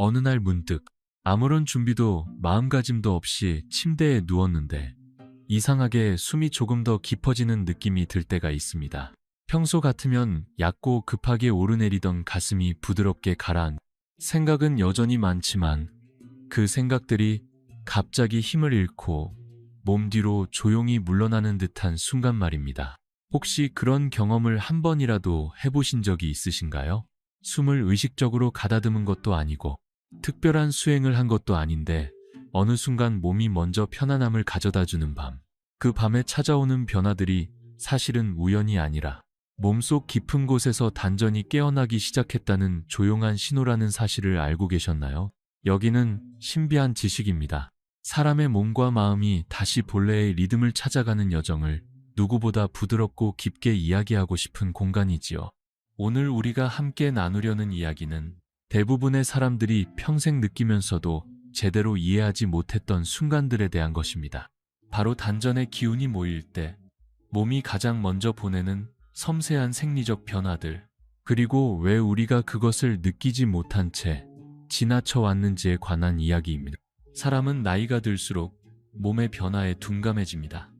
어느 날 문득 아무런 준비도 마음가짐도 없이 침대에 누웠는데 이상하게 숨이 조금 더 깊어지는 느낌이 들 때가 있습니다. 평소 같으면 얕고 급하게 오르내리던 가슴이 부드럽게 가라앉. 생각은 여전히 많지만 그 생각들이 갑자기 힘을 잃고 몸 뒤로 조용히 물러나는 듯한 순간 말입니다. 혹시 그런 경험을 한 번이라도 해보신 적이 있으신가요? 숨을 의식적으로 가다듬은 것도 아니고 특별한 수행을 한 것도 아닌데 어느 순간 몸이 먼저 편안함을 가져다주는 밤. 그 밤에 찾아오는 변화들이 사실은 우연이 아니라 몸속 깊은 곳에서 단전이 깨어나기 시작했다는 조용한 신호라는 사실을 알고 계셨나요? 여기는 신비한 지식입니다. 사람의 몸과 마음이 다시 본래의 리듬을 찾아가는 여정을 누구보다 부드럽고 깊게 이야기하고 싶은 공간이지요. 오늘 우리가 함께 나누려는 이야기는 대부분의 사람들이 평생 느끼면서도 제대로 이해하지 못했던 순간들에 대한 것입니다. 바로 단전의 기운이 모일 때 몸이 가장 먼저 보내는 섬세한 생리적 변화들, 그리고 왜 우리가 그것을 느끼지 못한 채 지나쳐 왔는지에 관한 이야기입니다. 사람은 나이가 들수록 몸의 변화에 둔감해집니다.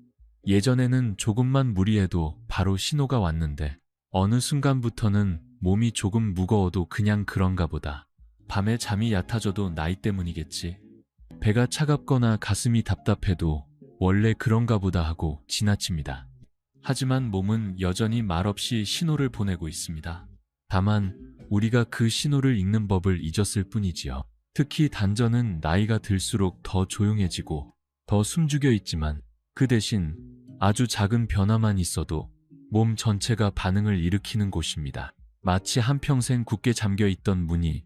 예전에는 조금만 무리해도 바로 신호가 왔는데 어느 순간부터는 몸이 조금 무거워도 그냥 그런가 보다. 밤에 잠이 얕아져도 나이 때문이겠지. 배가 차갑거나 가슴이 답답해도 원래 그런가 보다 하고 지나칩니다. 하지만 몸은 여전히 말없이 신호를 보내고 있습니다. 다만 우리가 그 신호를 읽는 법을 잊었을 뿐이지요. 특히 단전은 나이가 들수록 더 조용해지고 더 숨죽여 있지만 그 대신 아주 작은 변화만 있어도 몸 전체가 반응을 일으키는 곳입니다. 마치 한평생 굳게 잠겨있던 문이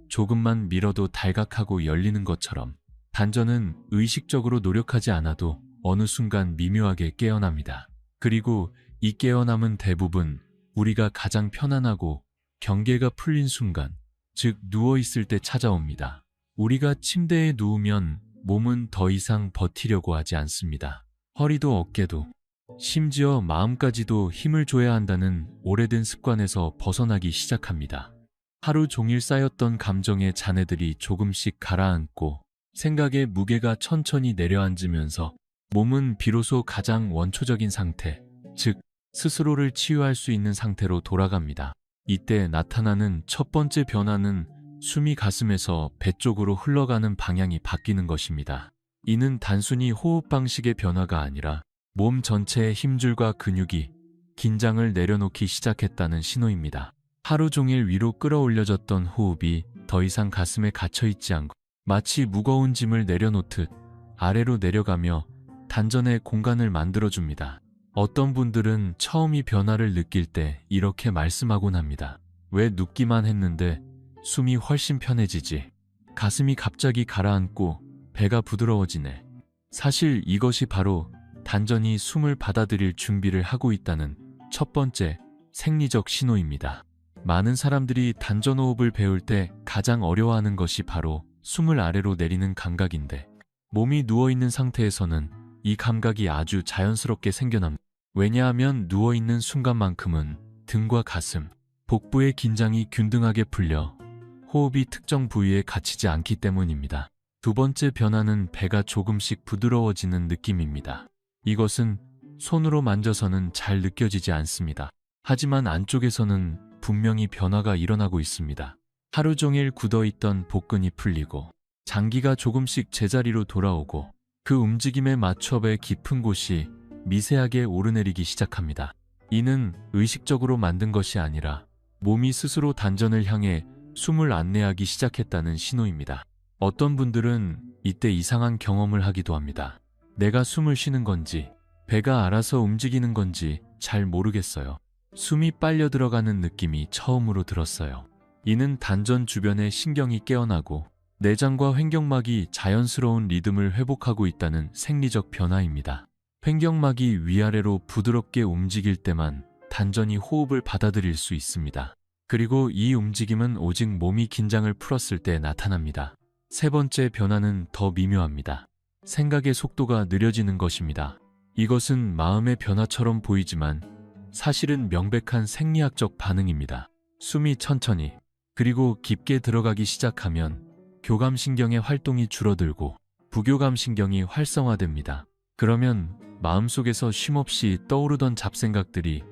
조금만 밀어도 달각하고 열리는 것처럼 단전은 의식적으로 노력하지 않아도 어느 순간 미묘하게 깨어납니다. 그리고 이 깨어남은 대부분 우리가 가장 편안하고 경계가 풀린 순간, 즉 누워있을 때 찾아옵니다. 우리가 침대에 누우면 몸은 더 이상 버티려고 하지 않습니다. 허리도 어깨도 심지어 마음까지도 힘을 줘야 한다는 오래된 습관에서 벗어나기 시작합니다. 하루 종일 쌓였던 감정의 잔해들이 조금씩 가라앉고 생각의 무게가 천천히 내려앉으면서 몸은 비로소 가장 원초적인 상태, 즉 스스로를 치유할 수 있는 상태로 돌아갑니다. 이때 나타나는 첫 번째 변화는 숨이 가슴에서 배 쪽으로 흘러가는 방향이 바뀌는 것입니다. 이는 단순히 호흡 방식의 변화가 아니라 몸 전체의 힘줄과 근육이 긴장을 내려놓기 시작했다는 신호입니다. 하루 종일 위로 끌어올려졌던 호흡이 더 이상 가슴에 갇혀있지 않고 마치 무거운 짐을 내려놓듯 아래로 내려가며 단전의 공간을 만들어줍니다. 어떤 분들은 처음 이 변화를 느낄 때 이렇게 말씀하곤 합니다. 왜 눕기만 했는데 숨이 훨씬 편해지지? 가슴이 갑자기 가라앉고 배가 부드러워지네. 사실 이것이 바로 단전이 숨을 받아들일 준비를 하고 있다는 첫 번째 생리적 신호입니다. 많은 사람들이 단전호흡을 배울 때 가장 어려워하는 것이 바로 숨을 아래로 내리는 감각인데 몸이 누워있는 상태에서는 이 감각이 아주 자연스럽게 생겨납니다. 왜냐하면 누워있는 순간만큼은 등과 가슴, 복부의 긴장이 균등하게 풀려 호흡이 특정 부위에 갇히지 않기 때문입니다. 두 번째 변화는 배가 조금씩 부드러워지는 느낌입니다. 이것은 손으로 만져서는 잘 느껴지지 않습니다. 하지만 안쪽에서는 분명히 변화가 일어나고 있습니다. 하루 종일 굳어있던 복근이 풀리고 장기가 조금씩 제자리로 돌아오고 그 움직임에 맞춰 배 깊은 곳이 미세하게 오르내리기 시작합니다. 이는 의식적으로 만든 것이 아니라 몸이 스스로 단전을 향해 숨을 안내하기 시작했다는 신호입니다. 어떤 분들은 이때 이상한 경험을 하기도 합니다. 내가 숨을 쉬는 건지 배가 알아서 움직이는 건지 잘 모르겠어요. 숨이 빨려 들어가는 느낌이 처음으로 들었어요. 이는 단전 주변의 신경이 깨어나고 내장과 횡격막이 자연스러운 리듬을 회복하고 있다는 생리적 변화입니다. 횡격막이 위아래로 부드럽게 움직일 때만 단전이 호흡을 받아들일 수 있습니다. 그리고 이 움직임은 오직 몸이 긴장을 풀었을 때 나타납니다. 세 번째 변화는 더 미묘합니다. 생각의 속도가 느려지는 것입니다. 이것은 마음의 변화처럼 보이지만 사실은 명백한 생리학적 반응입니다. 숨이 천천히 그리고 깊게 들어가기 시작하면 교감신경의 활동이 줄어들고 부교감신경이 활성화됩니다. 그러면 마음속에서 쉼없이 떠오르던 잡생각들이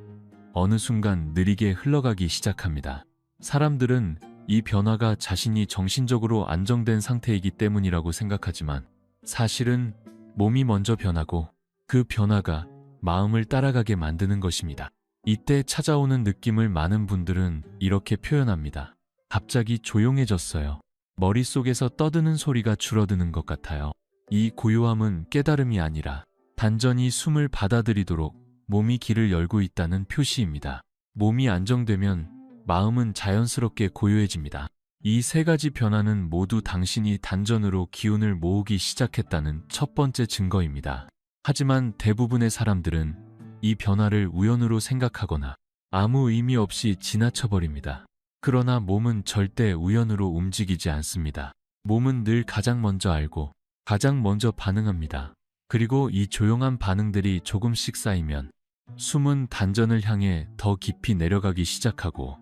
어느 순간 느리게 흘러가기 시작합니다. 사람들은 이 변화가 자신이 정신적으로 안정된 상태이기 때문이라고 생각하지만 사실은 몸이 먼저 변하고 그 변화가 마음을 따라가게 만드는 것입니다. 이때 찾아오는 느낌을 많은 분들은 이렇게 표현합니다. 갑자기 조용해졌어요. 머릿속에서 떠드는 소리가 줄어드는 것 같아요. 이 고요함은 깨달음이 아니라 단전히 숨을 받아들이도록 몸이 길을 열고 있다는 표시입니다. 몸이 안정되면 마음은 자연스럽게 고요해집니다. 이 세 가지 변화는 모두 당신이 단전으로 기운을 모으기 시작했다는 첫 번째 증거입니다. 하지만 대부분의 사람들은 이 변화를 우연으로 생각하거나 아무 의미 없이 지나쳐버립니다. 그러나 몸은 절대 우연으로 움직이지 않습니다. 몸은 늘 가장 먼저 알고 가장 먼저 반응합니다. 그리고 이 조용한 반응들이 조금씩 쌓이면 숨은 단전을 향해 더 깊이 내려가기 시작하고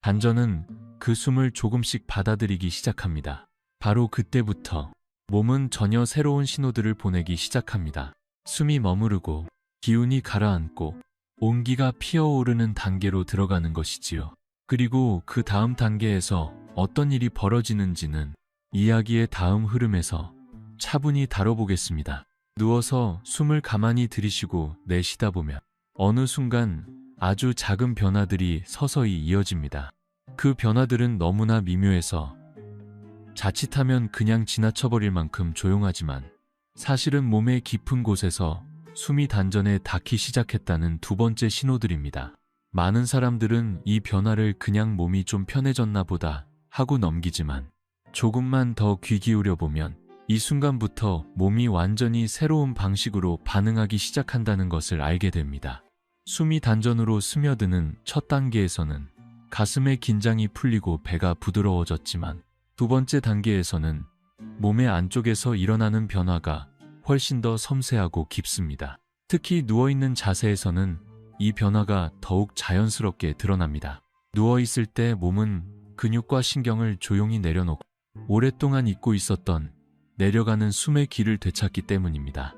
단전은 그 숨을 조금씩 받아들이기 시작합니다. 바로 그때부터 몸은 전혀 새로운 신호들을 보내기 시작합니다. 숨이 머무르고 기운이 가라앉고 온기가 피어오르는 단계로 들어가는 것이지요. 그리고 그 다음 단계에서 어떤 일이 벌어지는지는 이야기의 다음 흐름에서 차분히 다뤄보겠습니다. 누워서 숨을 가만히 들이쉬고 내쉬다 보면 어느 순간 아주 작은 변화들이 서서히 이어집니다. 그 변화들은 너무나 미묘해서 자칫하면 그냥 지나쳐버릴 만큼 조용하지만 사실은 몸의 깊은 곳에서 숨이 단전에 닿기 시작했다는 두 번째 신호들입니다. 많은 사람들은 이 변화를 그냥 몸이 좀 편해졌나 보다 하고 넘기지만 조금만 더 귀 기울여 보면 이 순간부터 몸이 완전히 새로운 방식으로 반응하기 시작한다는 것을 알게 됩니다. 숨이 단전으로 스며드는 첫 단계에서는 가슴의 긴장이 풀리고 배가 부드러워졌지만 두 번째 단계에서는 몸의 안쪽에서 일어나는 변화가 훨씬 더 섬세하고 깊습니다. 특히 누워있는 자세에서는 이 변화가 더욱 자연스럽게 드러납니다. 누워있을 때 몸은 근육과 신경을 조용히 내려놓고 오랫동안 잊고 있었던 내려가는 숨의 길을 되찾기 때문입니다.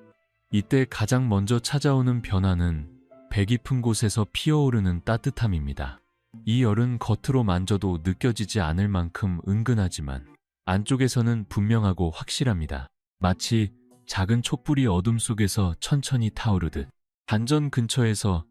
이때 가장 먼저 찾아오는 변화는 배 깊은 곳에서 피어오르는 따뜻함입니다. 이 열은 겉으로 만져도 느껴지지 않을 만큼 은근하지만 안쪽에서는 분명하고 확실합니다. 마치 작은 촛불이 어둠 속에서 천천히 타오르듯 단전 근처에서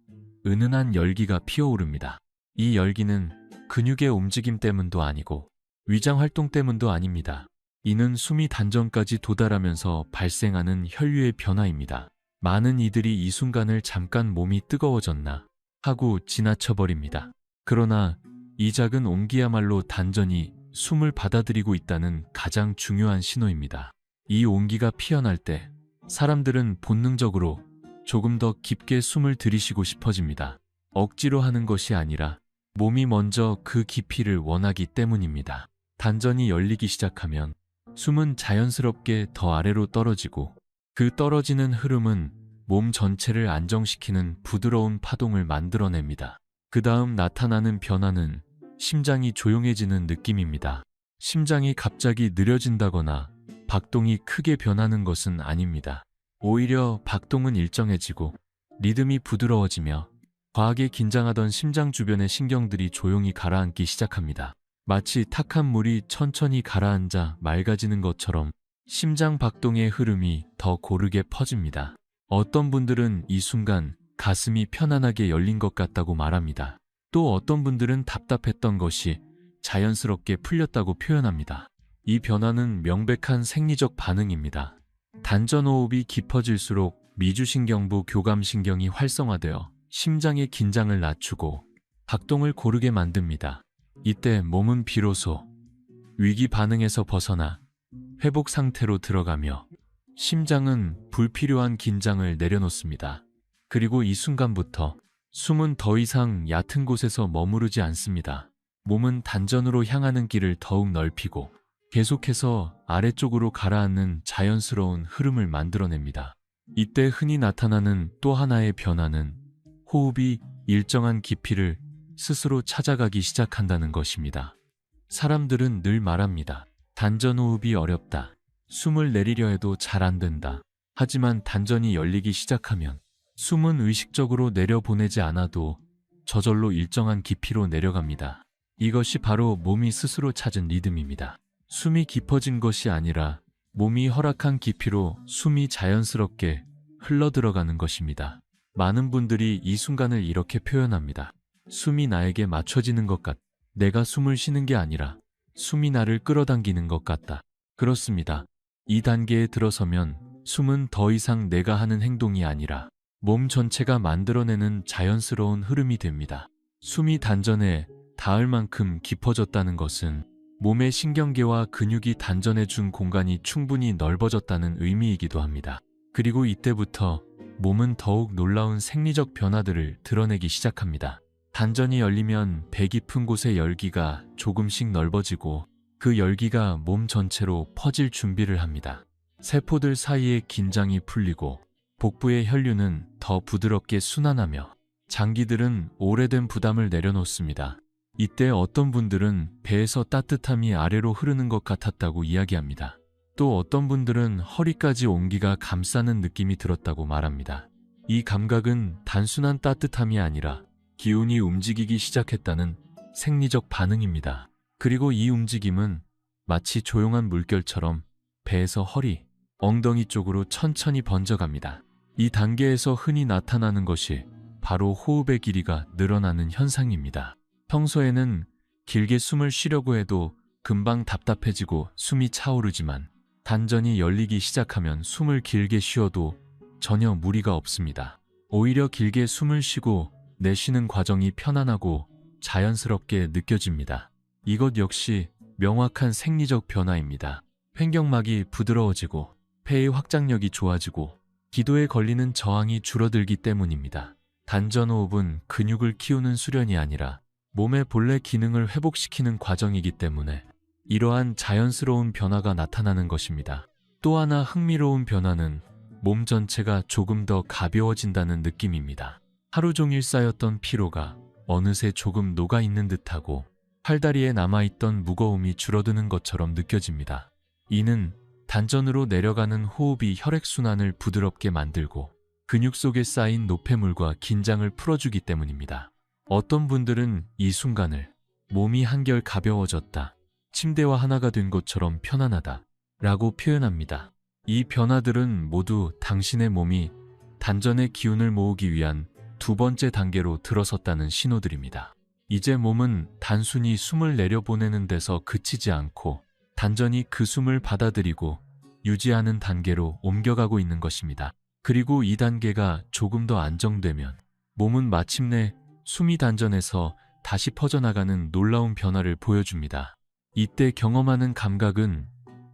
은은한 열기가 피어오릅니다. 이 열기는 근육의 움직임 때문도 아니고 위장 활동 때문도 아닙니다. 이는 숨이 단전까지 도달하면서 발생하는 혈류의 변화입니다. 많은 이들이 이 순간을 잠깐 몸이 뜨거워졌나 하고 지나쳐버립니다. 그러나 이 작은 온기야말로 단전이 숨을 받아들이고 있다는 가장 중요한 신호입니다. 이 온기가 피어날 때 사람들은 본능적으로 조금 더 깊게 숨을 들이쉬고 싶어집니다. 억지로 하는 것이 아니라 몸이 먼저 그 깊이를 원하기 때문입니다. 단전이 열리기 시작하면 숨은 자연스럽게 더 아래로 떨어지고 그 떨어지는 흐름은 몸 전체를 안정시키는 부드러운 파동을 만들어냅니다. 그 다음 나타나는 변화는 심장이 조용해지는 느낌입니다. 심장이 갑자기 느려진다거나 박동이 크게 변하는 것은 아닙니다. 오히려 박동은 일정해지고 리듬이 부드러워지며 과하게 긴장하던 심장 주변의 신경들이 조용히 가라앉기 시작합니다. 마치 탁한 물이 천천히 가라앉아 맑아지는 것처럼 심장 박동의 흐름이 더 고르게 퍼집니다. 어떤 분들은 이 순간 가슴이 편안하게 열린 것 같다고 말합니다. 또 어떤 분들은 답답했던 것이 자연스럽게 풀렸다고 표현합니다. 이 변화는 명백한 생리적 반응입니다. 단전호흡이 깊어질수록 미주신경부 교감신경이 활성화되어 심장의 긴장을 낮추고 박동을 고르게 만듭니다. 이때 몸은 비로소 위기 반응에서 벗어나 회복 상태로 들어가며 심장은 불필요한 긴장을 내려놓습니다. 그리고 이 순간부터 숨은 더 이상 얕은 곳에서 머무르지 않습니다. 몸은 단전으로 향하는 길을 더욱 넓히고 계속해서 아래쪽으로 가라앉는 자연스러운 흐름을 만들어냅니다. 이때 흔히 나타나는 또 하나의 변화는 호흡이 일정한 깊이를 스스로 찾아가기 시작한다는 것입니다. 사람들은 늘 말합니다. 단전호흡이 어렵다. 숨을 내리려 해도 잘 안 된다. 하지만 단전이 열리기 시작하면 숨은 의식적으로 내려보내지 않아도 저절로 일정한 깊이로 내려갑니다. 이것이 바로 몸이 스스로 찾은 리듬입니다. 숨이 깊어진 것이 아니라 몸이 허락한 깊이로 숨이 자연스럽게 흘러들어가는 것입니다. 많은 분들이 이 순간을 이렇게 표현합니다. 숨이 나에게 맞춰지는 것 같다. 내가 숨을 쉬는 게 아니라 숨이 나를 끌어당기는 것 같다. 그렇습니다. 이 단계에 들어서면 숨은 더 이상 내가 하는 행동이 아니라 몸 전체가 만들어내는 자연스러운 흐름이 됩니다. 숨이 단전에 닿을 만큼 깊어졌다는 것은 몸의 신경계와 근육이 단전해 준 공간이 충분히 넓어졌다는 의미이기도 합니다. 그리고 이때부터 몸은 더욱 놀라운 생리적 변화들을 드러내기 시작합니다. 단전이 열리면 배 깊은 곳의 열기가 조금씩 넓어지고 그 열기가 몸 전체로 퍼질 준비를 합니다. 세포들 사이의 긴장이 풀리고 복부의 혈류는 더 부드럽게 순환하며 장기들은 오래된 부담을 내려놓습니다. 이때 어떤 분들은 배에서 따뜻함이 아래로 흐르는 것 같았다고 이야기합니다. 또 어떤 분들은 허리까지 온기가 감싸는 느낌이 들었다고 말합니다. 이 감각은 단순한 따뜻함이 아니라 기운이 움직이기 시작했다는 생리적 반응입니다. 그리고 이 움직임은 마치 조용한 물결처럼 배에서 허리, 엉덩이 쪽으로 천천히 번져갑니다. 이 단계에서 흔히 나타나는 것이 바로 호흡의 길이가 늘어나는 현상입니다. 평소에는 길게 숨을 쉬려고 해도 금방 답답해지고 숨이 차오르지만 단전이 열리기 시작하면 숨을 길게 쉬어도 전혀 무리가 없습니다. 오히려 길게 숨을 쉬고 내쉬는 과정이 편안하고 자연스럽게 느껴집니다. 이것 역시 명확한 생리적 변화입니다. 횡격막이 부드러워지고 폐의 확장력이 좋아지고 기도에 걸리는 저항이 줄어들기 때문입니다. 단전호흡은 근육을 키우는 수련이 아니라 몸의 본래 기능을 회복시키는 과정이기 때문에 이러한 자연스러운 변화가 나타나는 것입니다. 또 하나 흥미로운 변화는 몸 전체가 조금 더 가벼워진다는 느낌입니다. 하루 종일 쌓였던 피로가 어느새 조금 녹아있는 듯하고 팔다리에 남아있던 무거움이 줄어드는 것처럼 느껴집니다. 이는 단전으로 내려가는 호흡이 혈액순환을 부드럽게 만들고 근육 속에 쌓인 노폐물과 긴장을 풀어주기 때문입니다. 어떤 분들은 이 순간을 몸이 한결 가벼워졌다, 침대와 하나가 된 것처럼 편안하다 라고 표현합니다. 이 변화들은 모두 당신의 몸이 단전의 기운을 모으기 위한 두 번째 단계로 들어섰다는 신호들입니다. 이제 몸은 단순히 숨을 내려보내는 데서 그치지 않고 단전이 그 숨을 받아들이고 유지하는 단계로 옮겨가고 있는 것입니다. 그리고 이 단계가 조금 더 안정되면 몸은 마침내 숨이 단전에서 다시 퍼져나가는 놀라운 변화를 보여줍니다. 이때 경험하는 감각은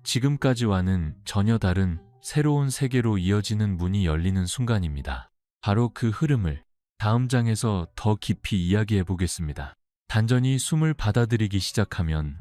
지금까지와는 전혀 다른 새로운 세계로 이어지는 문이 열리는 순간입니다. 바로 그 흐름을 다음 장에서 더 깊이 이야기해 보겠습니다. 단전이 숨을 받아들이기 시작하면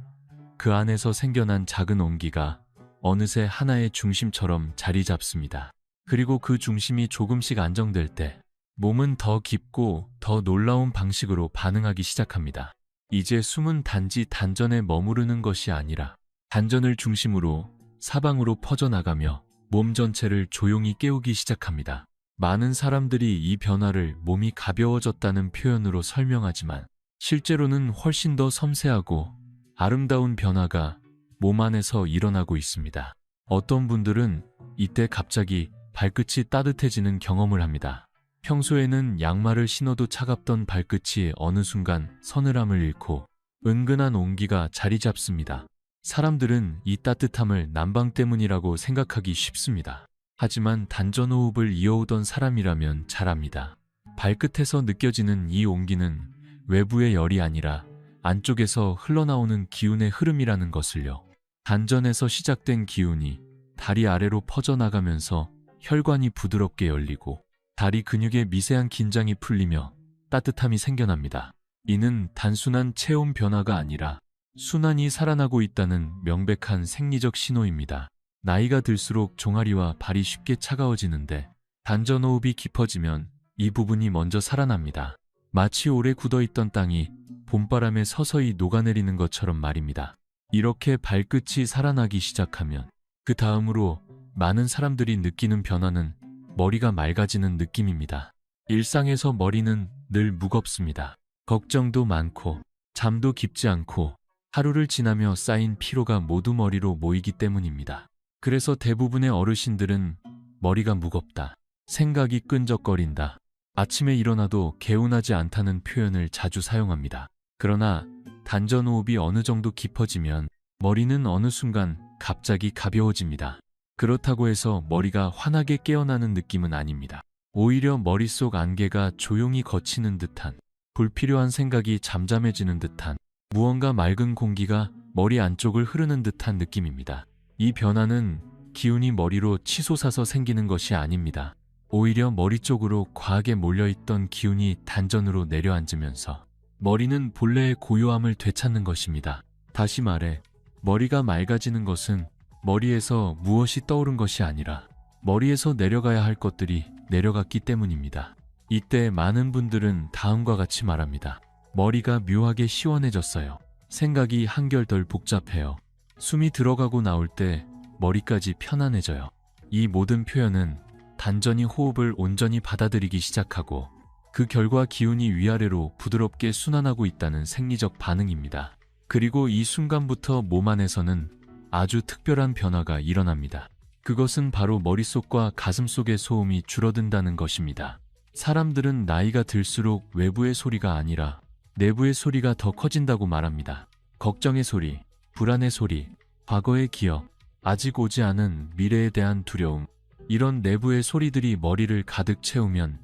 그 안에서 생겨난 작은 온기가 어느새 하나의 중심처럼 자리 잡습니다. 그리고 그 중심이 조금씩 안정될 때 몸은 더 깊고 더 놀라운 방식으로 반응하기 시작합니다. 이제 숨은 단지 단전에 머무르는 것이 아니라 단전을 중심으로 사방으로 퍼져나가며 몸 전체를 조용히 깨우기 시작합니다. 많은 사람들이 이 변화를 몸이 가벼워졌다는 표현으로 설명하지만 실제로는 훨씬 더 섬세하고 아름다운 변화가 몸 안에서 일어나고 있습니다. 어떤 분들은 이때 갑자기 발끝이 따뜻해지는 경험을 합니다. 평소에는 양말을 신어도 차갑던 발끝이 어느 순간 서늘함을 잃고 은근한 온기가 자리 잡습니다. 사람들은 이 따뜻함을 난방 때문이라고 생각하기 쉽습니다. 하지만 단전호흡을 이어오던 사람이라면 잘 압니다. 발끝에서 느껴지는 이 온기는 외부의 열이 아니라 안쪽에서 흘러나오는 기운의 흐름이라는 것을요. 단전에서 시작된 기운이 다리 아래로 퍼져나가면서 혈관이 부드럽게 열리고 다리 근육의 미세한 긴장이 풀리며 따뜻함이 생겨납니다. 이는 단순한 체온 변화가 아니라 순환이 살아나고 있다는 명백한 생리적 신호입니다. 나이가 들수록 종아리와 발이 쉽게 차가워지는데 단전호흡이 깊어지면 이 부분이 먼저 살아납니다. 마치 오래 굳어있던 땅이 봄바람에 서서히 녹아내리는 것처럼 말입니다. 이렇게 발끝이 살아나기 시작하면 그 다음으로 많은 사람들이 느끼는 변화는 머리가 맑아지는 느낌입니다. 일상에서 머리는 늘 무겁습니다. 걱정도 많고 잠도 깊지 않고 하루를 지나며 쌓인 피로가 모두 머리로 모이기 때문입니다. 그래서 대부분의 어르신들은 머리가 무겁다, 생각이 끈적거린다, 아침에 일어나도 개운하지 않다는 표현을 자주 사용합니다. 그러나 단전호흡이 어느 정도 깊어지면 머리는 어느 순간 갑자기 가벼워집니다. 그렇다고 해서 머리가 환하게 깨어나는 느낌은 아닙니다. 오히려 머릿속 안개가 조용히 걷히는 듯한, 불필요한 생각이 잠잠해지는 듯한, 무언가 맑은 공기가 머리 안쪽을 흐르는 듯한 느낌입니다. 이 변화는 기운이 머리로 치솟아서 생기는 것이 아닙니다. 오히려 머리 쪽으로 과하게 몰려있던 기운이 단전으로 내려앉으면서 머리는 본래의 고요함을 되찾는 것입니다. 다시 말해, 머리가 맑아지는 것은 머리에서 무엇이 떠오른 것이 아니라 머리에서 내려가야 할 것들이 내려갔기 때문입니다. 이때 많은 분들은 다음과 같이 말합니다. 머리가 묘하게 시원해졌어요. 생각이 한결 덜 복잡해요. 숨이 들어가고 나올 때 머리까지 편안해져요. 이 모든 표현은 단전이 호흡을 온전히 받아들이기 시작하고 그 결과 기운이 위아래로 부드럽게 순환하고 있다는 생리적 반응입니다. 그리고 이 순간부터 몸 안에서는 아주 특별한 변화가 일어납니다. 그것은 바로 머릿속과 가슴속의 소음이 줄어든다는 것입니다. 사람들은 나이가 들수록 외부의 소리가 아니라 내부의 소리가 더 커진다고 말합니다. 걱정의 소리, 불안의 소리, 과거의 기억, 아직 오지 않은 미래에 대한 두려움, 이런 내부의 소리들이 머리를 가득 채우면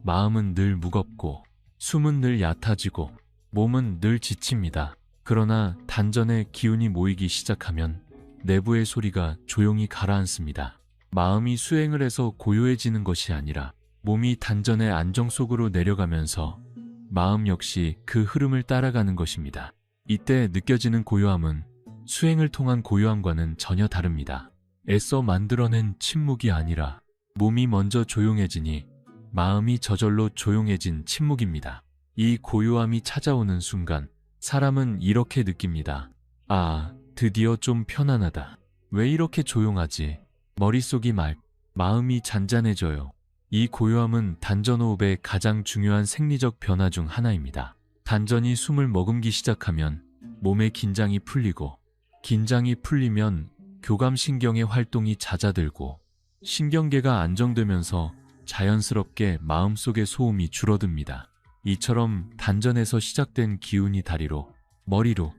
마음은 늘 무겁고 숨은 늘 얕아지고 몸은 늘 지칩니다. 그러나 단전에 기운이 모이기 시작하면 내부의 소리가 조용히 가라앉습니다. 마음이 수행을 해서 고요해지는 것이 아니라 몸이 단전의 안정 속으로 내려가면서 마음 역시 그 흐름을 따라가는 것입니다. 이때 느껴지는 고요함은 수행을 통한 고요함과는 전혀 다릅니다. 애써 만들어낸 침묵이 아니라 몸이 먼저 조용해지니 마음이 저절로 조용해진 침묵입니다. 이 고요함이 찾아오는 순간 사람은 이렇게 느낍니다. 아, 드디어 좀 편안하다. 왜 이렇게 조용하지? 머릿속이 마음이 잔잔해져요. 이 고요함은 단전호흡의 가장 중요한 생리적 변화 중 하나입니다. 단전이 숨을 머금기 시작하면 몸의 긴장이 풀리고, 긴장이 풀리면 교감신경의 활동이 잦아들고 신경계가 안정되면서 자연스럽게 마음속의 소음이 줄어듭니다. 이처럼 단전에서 시작된 기운이 다리로, 머리로,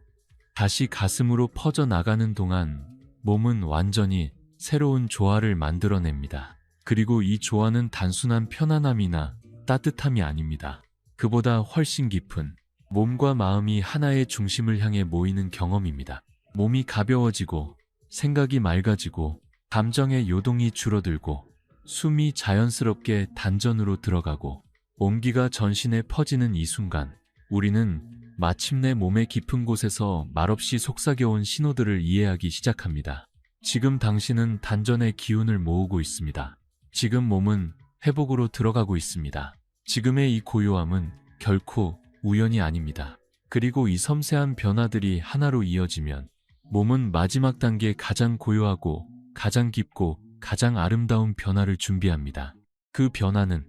다시 가슴으로 퍼져나가는 동안 몸은 완전히 새로운 조화를 만들어냅니다. 그리고 이 조화는 단순한 편안함이나 따뜻함이 아닙니다. 그보다 훨씬 깊은 몸과 마음이 하나의 중심을 향해 모이는 경험입니다. 몸이 가벼워지고 생각이 맑아지고 감정의 요동이 줄어들고 숨이 자연스럽게 단전으로 들어가고 온기가 전신에 퍼지는 이 순간 우리는 마침내 몸의 깊은 곳에서 말없이 속삭여온 신호들을 이해하기 시작합니다. 지금 당신은 단전의 기운을 모으고 있습니다. 지금 몸은 회복으로 들어가고 있습니다. 지금의 이 고요함은 결코 우연이 아닙니다. 그리고 이 섬세한 변화들이 하나로 이어지면 몸은 마지막 단계에 가장 고요하고 가장 깊고 가장 아름다운 변화를 준비합니다. 그 변화는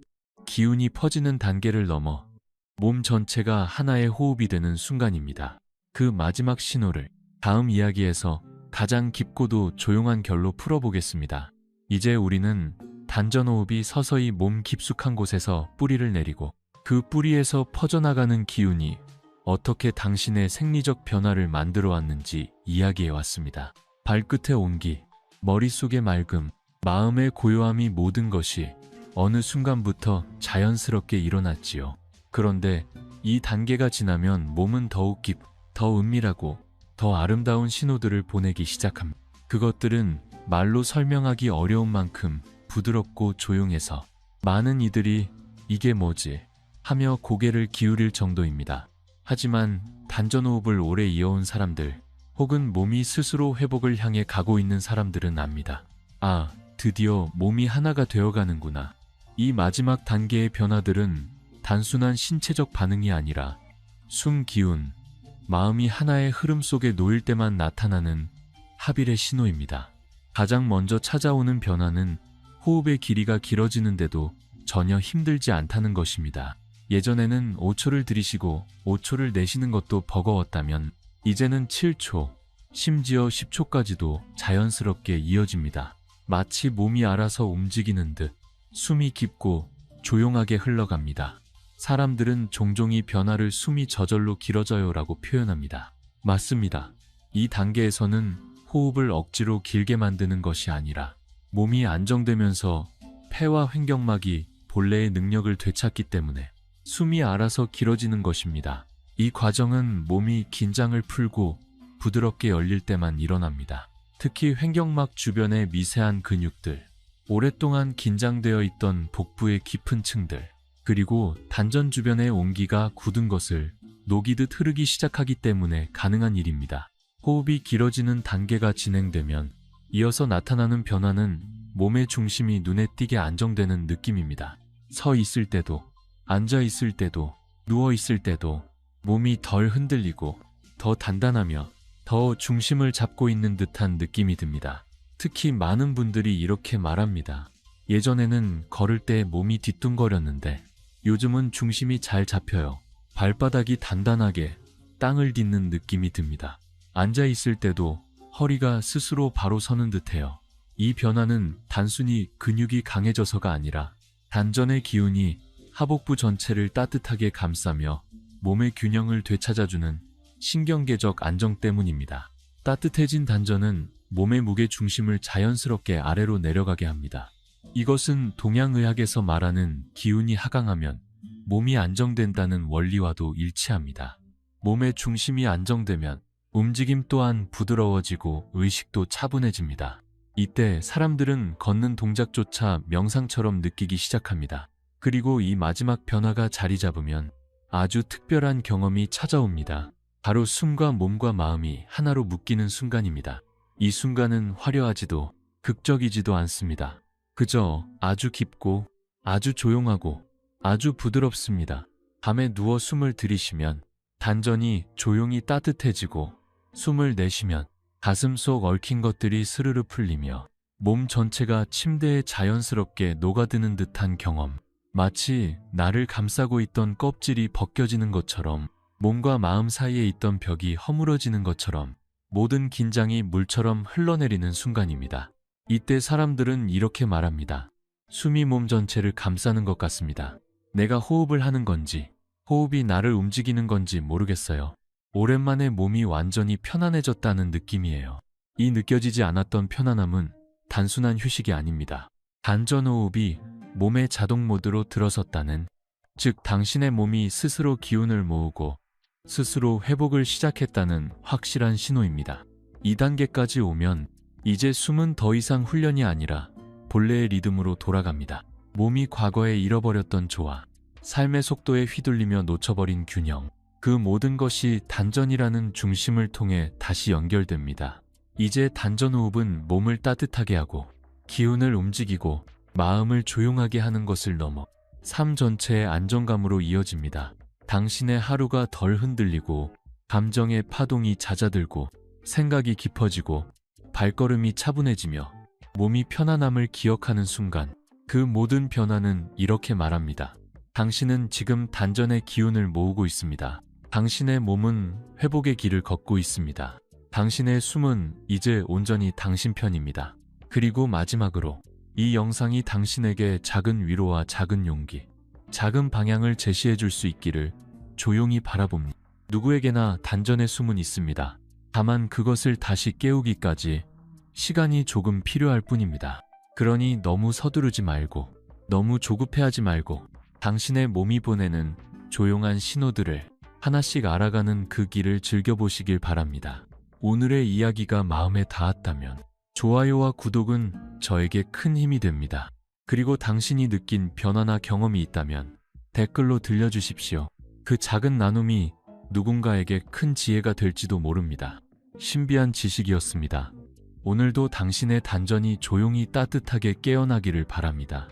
기운이 퍼지는 단계를 넘어 몸 전체가 하나의 호흡이 되는 순간입니다. 그 마지막 신호를 다음 이야기에서 가장 깊고도 조용한 결로 풀어보겠습니다. 이제 우리는 단전호흡이 서서히 몸 깊숙한 곳에서 뿌리를 내리고 그 뿌리에서 퍼져나가는 기운이 어떻게 당신의 생리적 변화를 만들어 왔는지 이야기해 왔습니다. 발끝의 온기, 머릿속의 맑음, 마음의 고요함이 모든 것이 어느 순간부터 자연스럽게 일어났지요. 그런데 이 단계가 지나면 몸은 더욱 더 은밀하고 더 아름다운 신호들을 보내기 시작합니다. 그것들은 말로 설명하기 어려운 만큼 부드럽고 조용해서 많은 이들이 이게 뭐지? 하며 고개를 기울일 정도입니다. 하지만 단전호흡을 오래 이어온 사람들 혹은 몸이 스스로 회복을 향해 가고 있는 사람들은 압니다. 아, 드디어 몸이 하나가 되어가는구나. 이 마지막 단계의 변화들은 단순한 신체적 반응이 아니라 숨 기운, 마음이 하나의 흐름 속에 놓일 때만 나타나는 합일의 신호입니다. 가장 먼저 찾아오는 변화는 호흡의 길이가 길어지는데도 전혀 힘들지 않다는 것입니다. 예전에는 5초를 들이쉬고 5초를 내쉬는 것도 버거웠다면 이제는 7초, 심지어 10초까지도 자연스럽게 이어집니다. 마치 몸이 알아서 움직이는 듯 숨이 깊고 조용하게 흘러갑니다. 사람들은 종종 이 변화를 숨이 저절로 길어져요라고 표현합니다. 맞습니다. 이 단계에서는 호흡을 억지로 길게 만드는 것이 아니라 몸이 안정되면서 폐와 횡격막이 본래의 능력을 되찾기 때문에 숨이 알아서 길어지는 것입니다. 이 과정은 몸이 긴장을 풀고 부드럽게 열릴 때만 일어납니다. 특히 횡격막 주변의 미세한 근육들, 오랫동안 긴장되어 있던 복부의 깊은 층들, 그리고 단전 주변의 온기가 굳은 것을 녹이듯 흐르기 시작하기 때문에 가능한 일입니다. 호흡이 길어지는 단계가 진행되면 이어서 나타나는 변화는 몸의 중심이 눈에 띄게 안정되는 느낌입니다. 서 있을 때도, 앉아 있을 때도, 누워 있을 때도 몸이 덜 흔들리고 더 단단하며 더 중심을 잡고 있는 듯한 느낌이 듭니다. 특히 많은 분들이 이렇게 말합니다. 예전에는 걸을 때 몸이 뒤뚱거렸는데 요즘은 중심이 잘 잡혀요. 발바닥이 단단하게 땅을 딛는 느낌이 듭니다. 앉아 있을 때도 허리가 스스로 바로 서는 듯해요. 이 변화는 단순히 근육이 강해져서가 아니라 단전의 기운이 하복부 전체를 따뜻하게 감싸며 몸의 균형을 되찾아주는 신경계적 안정 때문입니다. 따뜻해진 단전은 몸의 무게 중심을 자연스럽게 아래로 내려가게 합니다. 이것은 동양의학에서 말하는 기운이 하강하면 몸이 안정된다는 원리와도 일치합니다. 몸의 중심이 안정되면 움직임 또한 부드러워지고 의식도 차분해집니다. 이때 사람들은 걷는 동작조차 명상처럼 느끼기 시작합니다. 그리고 이 마지막 변화가 자리 잡으면 아주 특별한 경험이 찾아옵니다. 바로 숨과 몸과 마음이 하나로 묶이는 순간입니다. 이 순간은 화려하지도 극적이지도 않습니다. 그저 아주 깊고 아주 조용하고 아주 부드럽습니다. 밤에 누워 숨을 들이쉬면 단전이 조용히 따뜻해지고 숨을 내쉬면 가슴 속 얽힌 것들이 스르르 풀리며 몸 전체가 침대에 자연스럽게 녹아드는 듯한 경험. 마치 나를 감싸고 있던 껍질이 벗겨지는 것처럼, 몸과 마음 사이에 있던 벽이 허물어지는 것처럼 모든 긴장이 물처럼 흘러내리는 순간입니다. 이때 사람들은 이렇게 말합니다. 숨이 몸 전체를 감싸는 것 같습니다. 내가 호흡을 하는 건지, 호흡이 나를 움직이는 건지 모르겠어요. 오랜만에 몸이 완전히 편안해졌다는 느낌이에요. 이 느껴지지 않았던 편안함은 단순한 휴식이 아닙니다. 단전호흡이 몸의 자동 모드로 들어섰다는, 즉 당신의 몸이 스스로 기운을 모으고 스스로 회복을 시작했다는 확실한 신호입니다. 2단계까지 오면 이제 숨은 더 이상 훈련이 아니라 본래의 리듬으로 돌아갑니다. 몸이 과거에 잃어버렸던 조화, 삶의 속도에 휘둘리며 놓쳐버린 균형, 그 모든 것이 단전이라는 중심을 통해 다시 연결됩니다. 이제 단전호흡은 몸을 따뜻하게 하고 기운을 움직이고 마음을 조용하게 하는 것을 넘어 삶 전체의 안정감으로 이어집니다. 당신의 하루가 덜 흔들리고 감정의 파동이 잦아들고 생각이 깊어지고 발걸음이 차분해지며 몸이 편안함을 기억하는 순간, 그 모든 변화는 이렇게 말합니다. 당신은 지금 단전의 기운을 모으고 있습니다. 당신의 몸은 회복의 길을 걷고 있습니다. 당신의 숨은 이제 온전히 당신 편입니다. 그리고 마지막으로 이 영상이 당신에게 작은 위로와 작은 용기, 작은 방향을 제시해 줄 수 있기를 조용히 바라봅니다. 누구에게나 단전의 숨은 있습니다. 다만 그것을 다시 깨우기까지 시간이 조금 필요할 뿐입니다. 그러니 너무 서두르지 말고, 너무 조급해하지 말고 당신의 몸이 보내는 조용한 신호들을 하나씩 알아가는 그 길을 즐겨보시길 바랍니다. 오늘의 이야기가 마음에 닿았다면 좋아요와 구독은 저에게 큰 힘이 됩니다. 그리고 당신이 느낀 변화나 경험이 있다면 댓글로 들려주십시오. 그 작은 나눔이 누군가에게 큰 지혜가 될지도 모릅니다. 신비한 지식이었습니다. 오늘도 당신의 단전이 조용히 따뜻하게 깨어나기를 바랍니다.